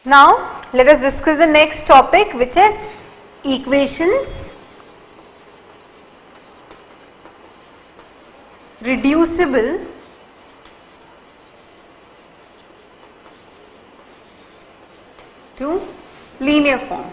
Now let us discuss the next topic, which is equations reducible to linear form.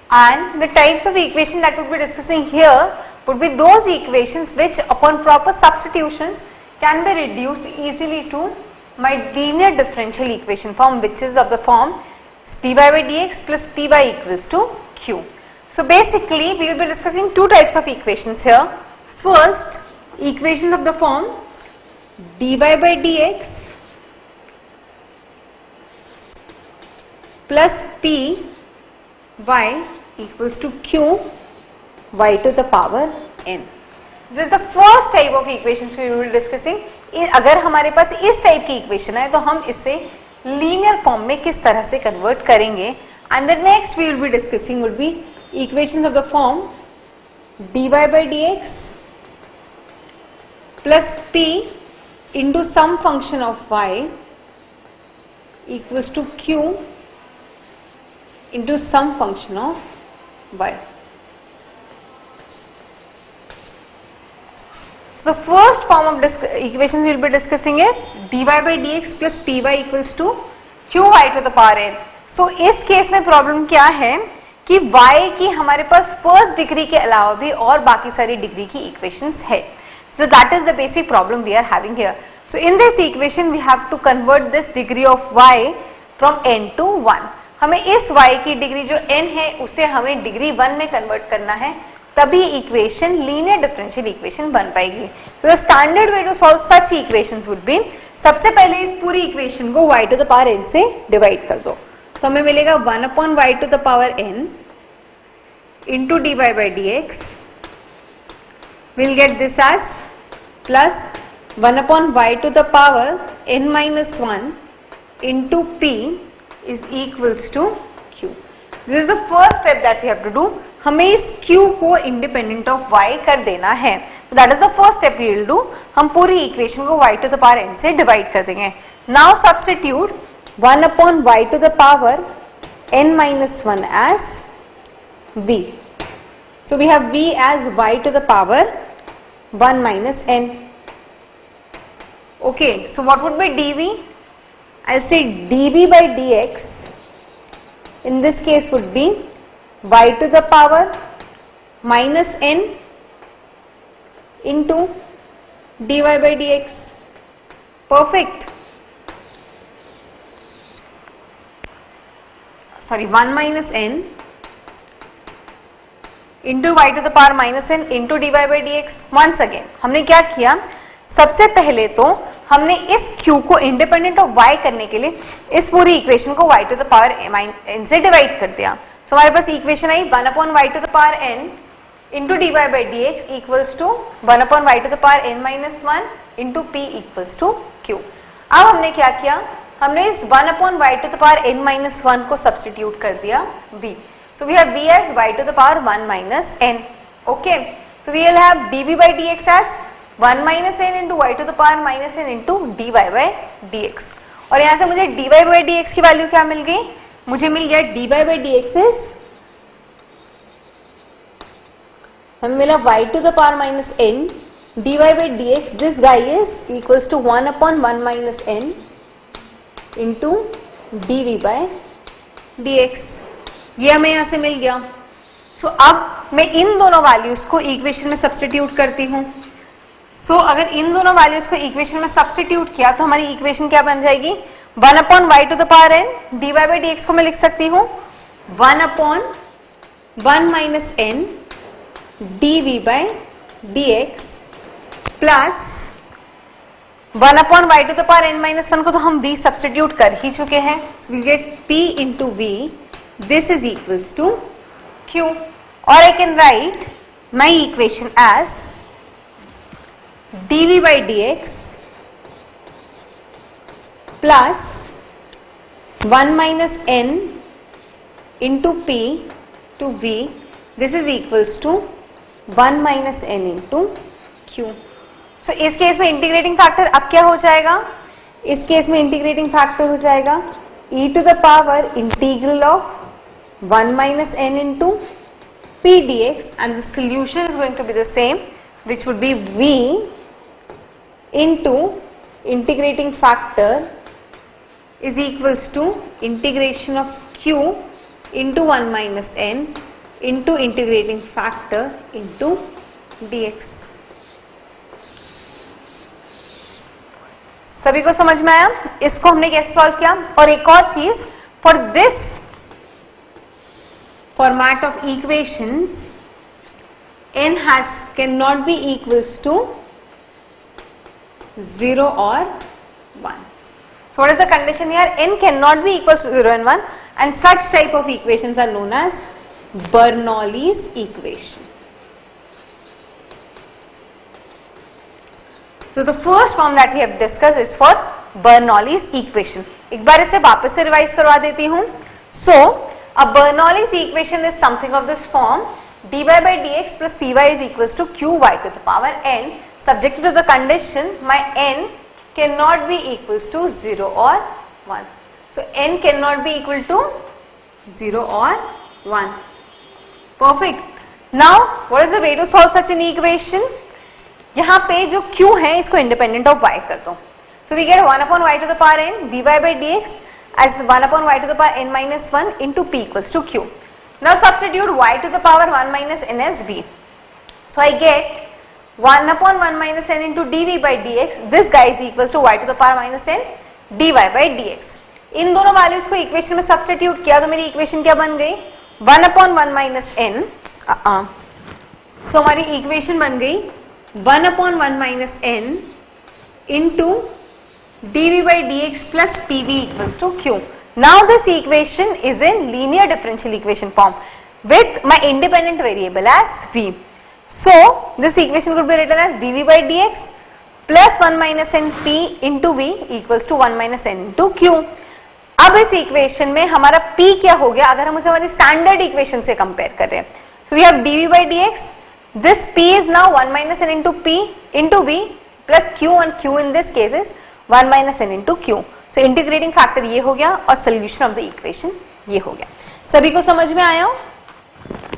And the types of equation that we would be discussing here would be those equations which upon proper substitutions can be reduced easily to my linear differential equation form, which is of the form dy by dx plus py equals to q. So basically we will be discussing two types of equations here. First, equation of the form dy by dx plus p y equals to q y to the power n. This is the first type of equations we will be discussing. अगर हमारे पास इस type की equation है तो हम इसे linear form में किस तरह से कन्वर्ट करेंगे. And the next we will be discussing would be equation of the form dy by dx plus p into some function of y equals to q into some function of y. So the first form of equation we will be discussing is dy by dx plus py equals to qy to the power n. So इस case में problem क्या है कि y की हमारे पास first degree के अलावा भी और बाकी सारी डिग्री की इक्वेशंस है. So that is the basic problem we are having here. So in this equation we have to convert this degree of y from n to 1. हमें इस y की डिग्री जो n है उसे हमें डिग्री 1 में कन्वर्ट करना है, तभी इक्वेशन लीनियर डिफरेंशियल इक्वेशन बन पाएगी. तो the standard way to solve such equations would be, सबसे पहले इस पूरी इक्वेशन को y to the power n से डिवाइड कर दो. तो हमें मिलेगा 1 upon y to the power n into dy by dx. Will get this as plus 1 upon y to the power n minus 1 into p is equals to q. This is the first step that we have to do. हमें इस q को independent of y कर देना है. So that is the first step we will do. हम पूरी equation को y to the power n से डिवाइड कर देंगे. Now substitute 1 upon y to the power n minus 1 as v. So we have v as y to the power 1 minus n. Okay, so what would be dv? I'll say dv by dx in this case would be y to the power minus n into dy by dx. Perfect. Sorry, 1 minus n into y to the power minus n into dy by dx. Once again हमने क्या किया, सबसे पहले तो हमने इस q को independent of y करने के लिए इस पूरी इक्वेशन को y to the power n से डिवाइड कर दिया. सो हमारे पास equation I 1 upon y to the power n into dy by dx equals to 1 upon y to the power n minus 1 into p equals to q. अब हमने क्या किया, हमने इस 1 upon y to the power n minus 1 को substitute कर दिया v. So we have v as y to the power 1 minus n. Okay, so we will have dv by dx as 1 minus n into y to the power minus n into dy by dx. और यहाँ से मुझे dy by dx की value क्या मिल गई, मुझे मिल गया dy by dx is, हमें मिला y to the power minus n dy by dx. This guy is equals to 1 upon 1 minus n into dv by dx. ये हमें यहाँ से मिल गया. सो अब मैं इन दोनों वैल्यूज को इक्वेशन में सब्स्टिट्यूट करती हूँ. सो अगर इन दोनों वैल्यूज को इक्वेशन में सब्स्टिट्यूट किया तो हमारी इक्वेशन क्या बन जाएगी, 1 upon y to the power n dy by dx को मैं लिख सकती हूँ 1 upon 1 minus n dv by dx plus 1 upon y to the power n minus 1 को तो हम v सब्स्टिट्यूट कर ही चुके हैं. We get p into v. This is equals to q. और I can write my equation as dv by dx plus 1 minus n into p to v. This is equals to 1 minus n into q. सो इस case में integrating factor अब क्या हो जाएगा, इस case में integrating factor हो जाएगा e to the power integral of 1 minus n into p dx, and the solution is going to be the same, which would be v into integrating factor is equals to integration of q into 1 minus n into integrating factor into dx. सभी को समझ में आया? इसको हमने कैसे solve किया? और एक और चीज, for this format of equations n cannot be equals to 0 or 1. So what is the condition here? N cannot be equals to 0 and 1, and such type of equations are known as Bernoulli's equation. So the first form that we have discussed is for Bernoulli's equation. एक बार इसे वापस से revise करवा देती हूँ. So a Bernoulli's equation is something of this form: dy by dx plus py is equals to qy to the power n, subject to the condition my n cannot be equals to 0 or 1. So n cannot be equal to 0 or 1. Perfect. Now what is the way to solve such an equation? यहाँ पे जो q है इसको independent of y कर दो. So we get 1 upon y to the power n dy by dx as 1 upon y to the power n minus 1 into p equals to q. Now substitute y to the power 1 minus n as v. So I get 1 upon 1 minus n into dv by dx. This guy is equals to y to the power minus n dy by dx. इन दोनों values को equation में substitute किया तो मेरी equation क्या बन गई? 1 upon 1 minus n. So हमारी इक्वेशन बन गई 1 upon 1 minus n into dv by dx plus pv equals to q. Now this equation is in linear differential equation form with my independent variable as v. So this equation could be written as dv by dx plus 1 minus n p into v equals to 1 minus n into q. अब इस equation में हमारा p क्या हो गया अगर हम उसे हमारी स्टैंडर्ड इक्वेशन से कंपेयर कर रहे हैं? So we have dv by dx. This p is now 1 minus n into p into v plus q, and q in this case is 1 minus n into q. So integrating factor ये हो गया और solution of the equation ये हो गया. सभी को समझ में आया?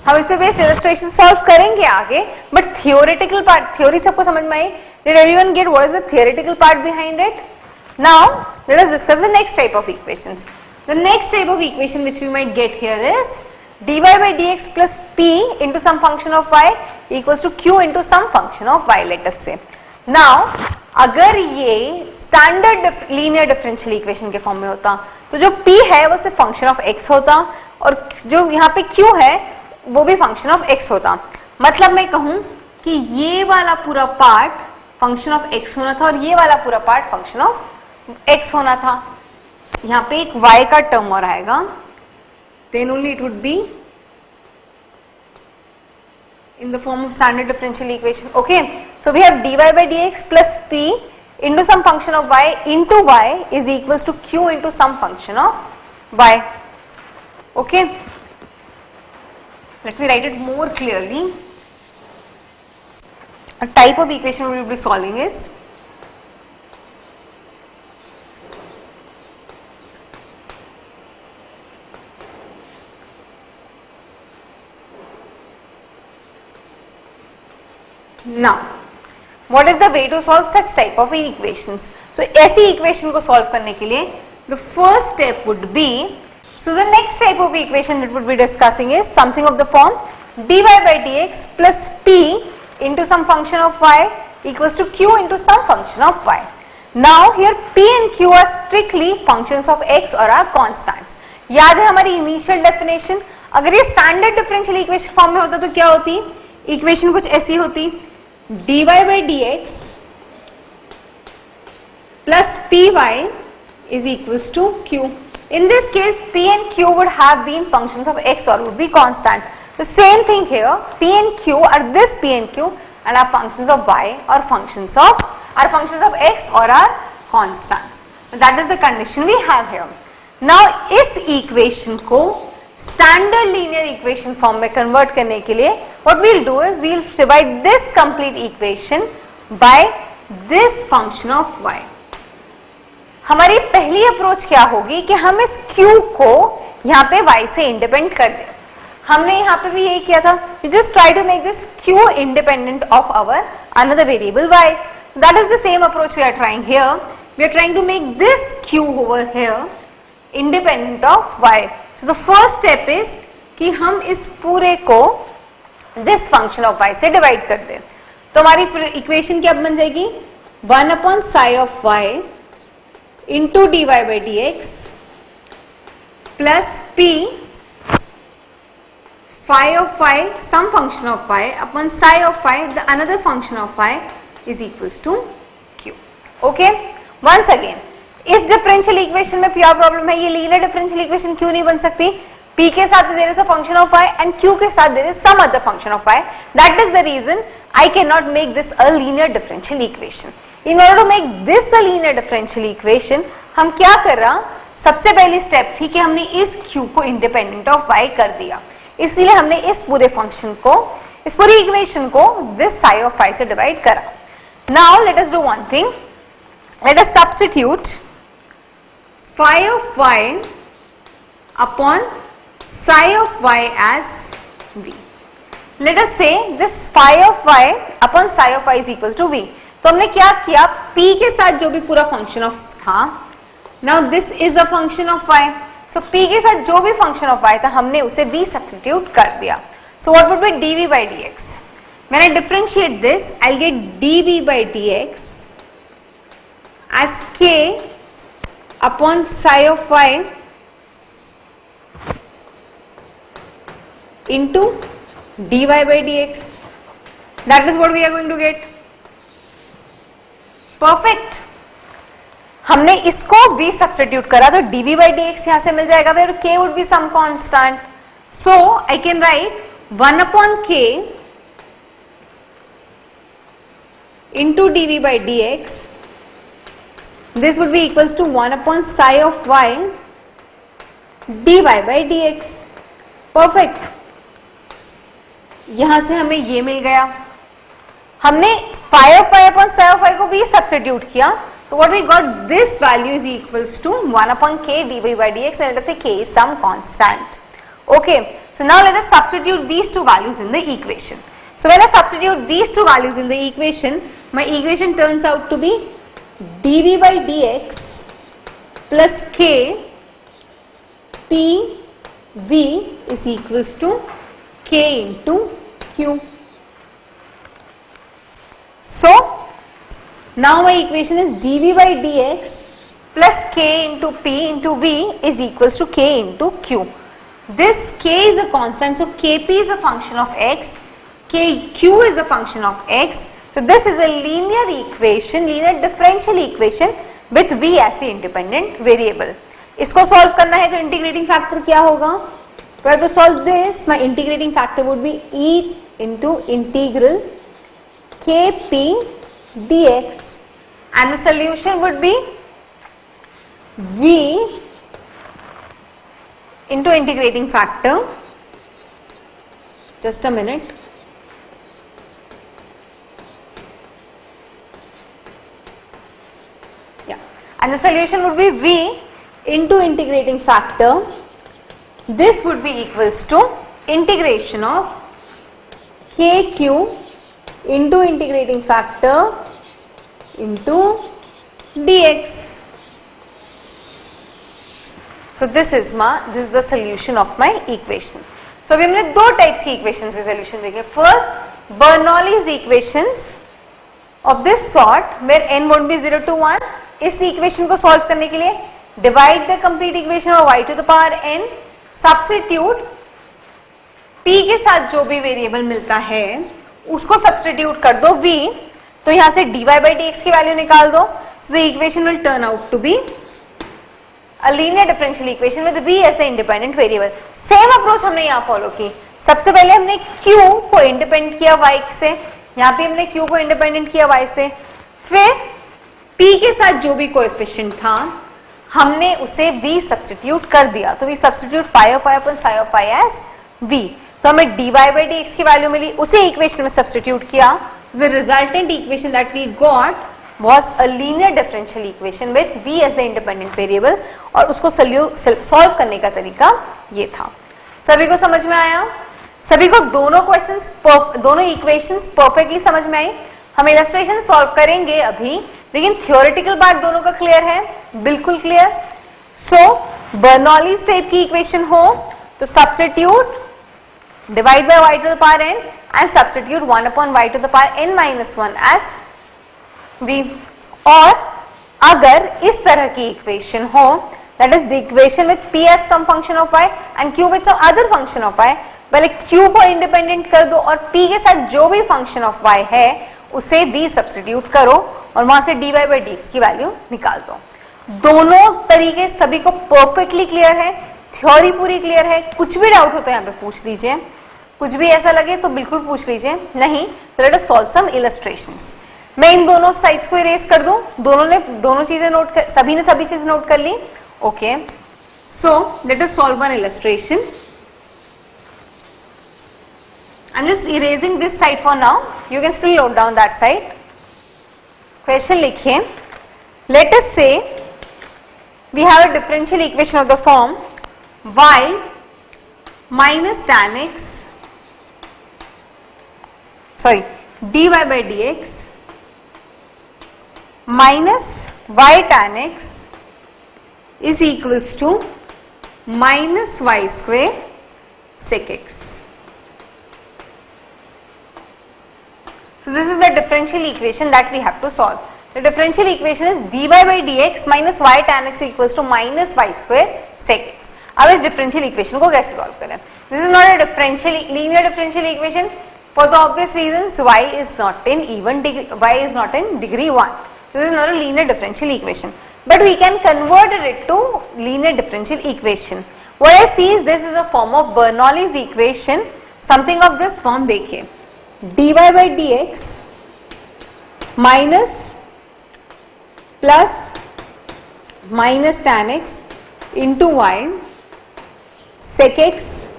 हम इस पे बेस्ड इलस्ट्रेशन सॉल्व करेंगे आगे, बट थियोरेटिकल पार्ट, थ्योरी सबको समझ में आई? Did everyone get what is the theoretical part behind it? Now let us discuss the next type of equations. The next type of equation which we might get here is dy by dx plus p into some function of y equals to q into some function of y, let us say. Now अगर ये standard linear differential equation के form में होता तो जो p है वो सिर्फ फंक्शन ऑफ x होता और जो यहाँ पे q है वो भी फंक्शन ऑफ x होता. मतलब मैं कहूँ कि ये वाला पूरा पार्ट फंक्शन ऑफ x होना था और ये वाला पूरा पार्ट फंक्शन ऑफ x होना था. यहाँ पे एक y का टर्म और आएगा, then only it would be in the form of standard differential equation. Okay, so we have dy by dx plus p into some function of y into y is equals to q into some function of y. Okay, let me write it more clearly. A type of equation we will be solving is now what is the way to solve such type of equations? So ऐसी equation को solve करने के लिए the first step would be, so the next type of equation that would be discussing is something of the form dy by dx plus p into some function of y equals to q into some function of y. Now here p and q are strictly functions of x or are constants. याद है हमारी initial definition? अगर ये standard differential equation form में होता तो क्या होती? इक्वेशन कुछ ऐसी होती, dy by dx plus py is equals to q. In this case p and q would have been functions of x or would be constant. The same thing here, p and q are this p and q and are functions of y or functions of x or are constant. That is the condition we have here. Now इस equation को standard linear equation form में convert करने के लिए what we'll do is we'll divide this complete equation by this function of y। हमारी पहली approach क्या होगी कि हम इस q को यहाँ पे y से इंडिपेंडेंट कर दें। हमने यहाँ पे भी यही किया था, we just try to make this q independent of our another variable y. That is the same approach we are trying here. We are trying to make this q over here independent of y. So the first step is कि हम इस पूरे को this function of y से divide कर दें। तो हमारी फिर इक्वेशन क्या बन जाएगी, 1 upon psi of y into dy by dx plus p phi of y, some function of y upon psi of y, the another function of y is equals to q. Okay, once again इस differential equation में क्या problem है, ये linear differential equation क्यों नहीं बन सकती, p के साथ there is a function of y and q के साथ there is some other function of y. That is the reason I cannot make this a linear differential equation. In order to make this a linear differential equation, हम क्या कर रहा, सबसे पहली step थी कि हमने इस q को इंडिपेंडेंट ऑफ y कर दिया, इसलिए हमने इस पूरे फंक्शन को, इस पूरी इक्वेशन को this psi of y से डिवाइड करा. Now let us do one thing. Let us substitute phi of y upon psi of y as v. Let us say this phi of y upon psi of y is equals to v. तो हमने क्या किया, p के साथ जो भी पूरा function of था, now this is a function of y. So p के साथ जो भी फंक्शन ऑफ y था हमने उसे v सब्स्टिट्यूट कर दिया. So what would be dv by dx? When I differentiate this, I'll get dv by dx as k upon psi of y into dy by dx. That is what we are going to get. Perfect. हमने इसको v substitute करा तो dv by dx यहां से मिल जाएगा, where k would be some constant. So I can write 1 upon k into dv by dx. This would be equals to 1 upon psi of y dy by dx. Perfect. यहां से हमें ये मिल गया, हमने phi of y upon psi of y को भी substitute किया, तो what we got, this value is equals to 1 upon k dy by dx, and let us say k is some constant. Okay, so now let us substitute these two values in the equation. So when I substitute these two values in the equation, my equation turns out to be dv by dx plus k p v is equals to k into q. So now my equation is dv by dx plus k into p into v is equals to k into q. This k is a constant, so kp is a function of x, kq is a function of x. So this is a linear equation, linear differential equation with v as the independent variable. इसको solve करना है तो integrating factor क्या होगा? If I have to solve this, my integrating factor would be e into integral kp dx, and the solution would be v into integrating factor. Just a minute. Yeah, and the solution would be v into integrating factor. This would be equals to integration of kq into integrating factor into dx. So this is the solution of my equation. So अभी हमने दो types की equations के solution देखे. First, Bernoulli's equations of this sort where n won't be 0 to 1. इस equation को solve करने के लिए divide the complete equation of y to the power n, substitute p के साथ जो भी वेरिएबल मिलता है उसको सब्स्टिट्यूट कर दो v, तो यहां से dy by dx की वैल्यू निकाल दो. So the equation will turn out to be a linear differential equation with v as the independent variable. Same approach हमने यहाँ फॉलो की. सबसे पहले हमने q को इंडिपेंडेंट किया y से, यहाँ पे हमने q को इंडिपेंडेंट किया y से, फिर p के साथ जो भी कोएफिशिएंट था हमने उसे v सब्स्टिट्यूट कर दिया. तो we substitute phi of y upon psi of y as v. तो हमें dy by dx की वैल्यू मिली, उसे इक्वेशन में सब्स्टिट्यूट किया. The resultant equation that we got was a linear differential equation with v as the independent variable, और उसको solve करने का तरीका ये था। सभी को समझ में आया? सभी को दोनों इक्वेशंस परफेक्टली समझ में आई? हम इलस्ट्रेशन सॉल्व करेंगे अभी, लेकिन थियोरेटिकल पार्ट दोनों का क्लियर है? बिल्कुल क्लियर। सो बर्नौली स्टेट की इक्वेशन हो तो substitute divide by y to the power n and substitute 1 upon y to the power n minus 1 as v। और अगर इस तरह की इक्वेशन हो, that is the equation with p as some function of y and q with some other function of y, पहले q को independent कर दो और p के साथ जो भी फंक्शन ऑफ y है उसे v सब्स्टिट्यूट करो और वहां से dy by dx की वैल्यू निकाल दो। दोनों तरीके सभी को परफेक्टली क्लियर है, थ्योरी पूरी क्लियर है। कुछ भी डाउट हो तो यहाँ पे पूछ लीजिए, कुछ भी ऐसा लगे तो बिल्कुल पूछ लीजिए, नहीं तो let us solve some illustrations. मैं इन दोनों साइड्स को इरेज कर दूं, दोनों चीजें नोट कर, सभी ने सभी चीज नोट कर ली। Okay, so let us solve one illustration. I am just erasing this side for now, you can still note down that side. Question लिखिए, let us say we have a differential equation of the form y minus tan x, sorry, dy by dx minus y tan x is equals to minus y square sec x. So this is the differential equation that we have to solve. The differential equation is dy by dx minus y tan x equals to minus y square sec x. अब इस differential equation को कैसे solve करें? This is not a linear differential equation for the obvious reasons y is not in degree 1. This is not a linear differential equation, but we can convert it to linear differential equation. What I see is this is a form of Bernoulli's equation, something of this form. देखिए, dy by dx minus plus minus tan x into y sec x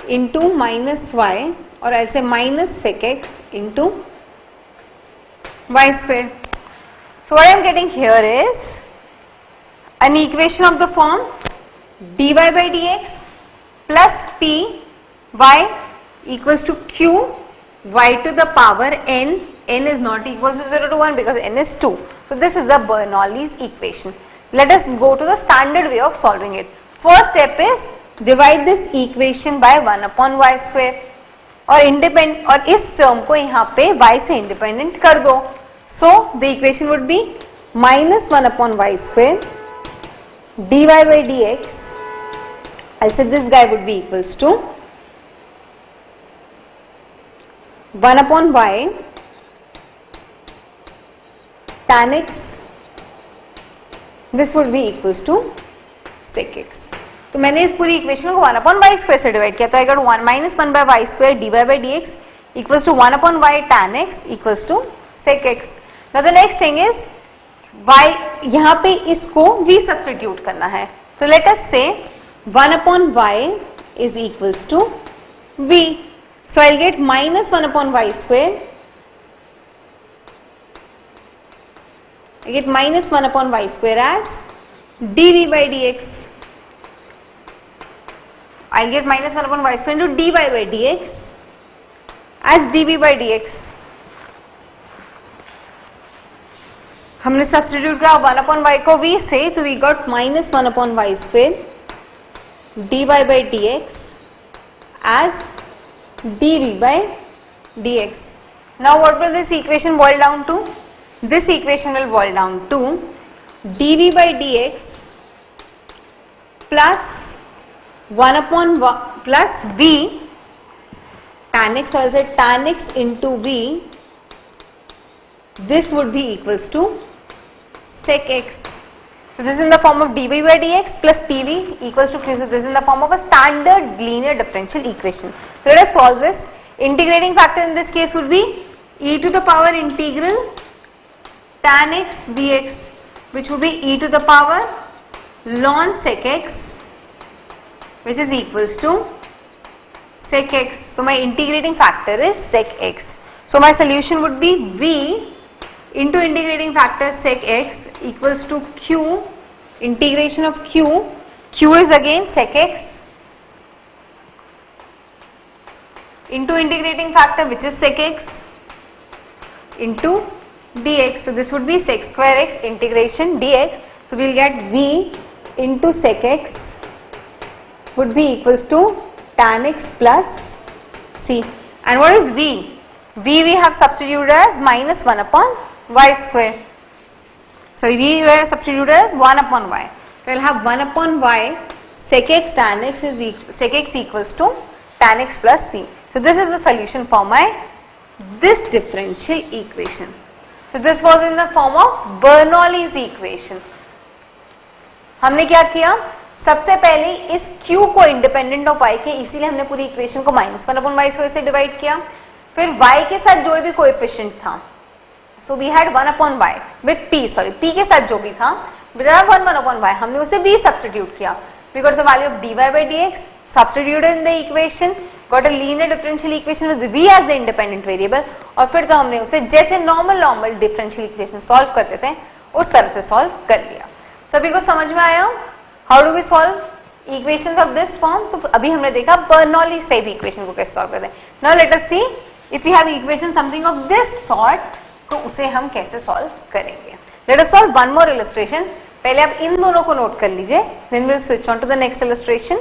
into minus y, or I'll say minus sec x into y square. So what I am getting here is an equation of the form dy by dx plus p y equals to q y to the power n. N is not equal to 0 to 1 because n is 2. So this is the Bernoulli's equation. Let us go to the standard way of solving it. First step is divide this equation by 1 upon y square, और इस term को यहाँ पे y से independent कर दो. So the equation would be minus 1 upon y square dy by dx. I'll say this guy would be equals to 1 upon y tan x, this would be equals to sec x. तो मैंने इस पूरी equation को 1 upon y square से divide किया, तो I got 1 minus 1 by y square dy by dx equals to 1 upon y tan x equals to sec x. Now the next thing is y, यहाँ पे इसको v सब्स्टिट्यूट करना है, तो let us say 1 upon y is equals to v. So I'll get minus 1 upon y square, I get minus 1 upon y square as dv by dx. I'll get minus 1 upon y square into dy by dx as dv by dx. हमने substitute किया 1 upon y को v से, तो we got minus 1 upon y square dy by dx as dv by dx. Now what will this equation boil down to? This equation will boil down to dv by dx plus 1 upon plus v tan x, so I'll say tan x into v, this would be equals to sec x. So this is in the form of dv by dx plus pv equals to q. So this is in the form of a standard linear differential equation. So let us solve this. Integrating factor in this case would be e to the power integral tan x dx, which would be e to the power ln sec x, which is equals to sec x. So my integrating factor is sec x. So my solution would be v into integrating factor sec x equals to q, integration of q is again sec x into integrating factor which is sec x into dx. So this would be sec square x integration dx. So we will get v into sec x would be equals to tan x plus c. And what is v? V we have substituted as minus 1 upon y square. So we were substituted as 1 upon y. So we will have 1 upon y sec x tan x is sec x equals to tan x plus c. So this is the solution for my this differential equation. So this was in the form of Bernoulli's equation. हमने क्या किया, सबसे पहले इस q को independent of y के, इसीलिए हमने पूरी इक्वेशन को माइनस 1 अपॉन y स्क्वायर से डिवाइड किया. फिर y के साथ जो भी कोएफिशिएंट था, so we had 1 upon y with p, sorry p के साथ जो भी था विद 1 अपॉन y, हमने उसे v सब्स्टिट्यूट किया. We got the value of dy by dx, substituted in the equation, got a linear differential equation with v as the independent variable. और फिर तो हमने उसे जैसे नॉर्मल डिफरेंशियल इक्वेशन सॉल्व करते थे उस तरह से सॉल्व कर लिया. सभी को समझ में आया how do we solve equations of this form? तो अभी हमने देखा बर्नौलीज टाइप इक्वेशन को कैसे सॉल्व करते हैं. Now let us see if you have equation something of this sort, तो उसे हम कैसे सॉल्व करेंगे. Let us solve one more illustration. पहले आप इन दोनों को नोट कर लीजिए, then we'll switch on to the next illustration.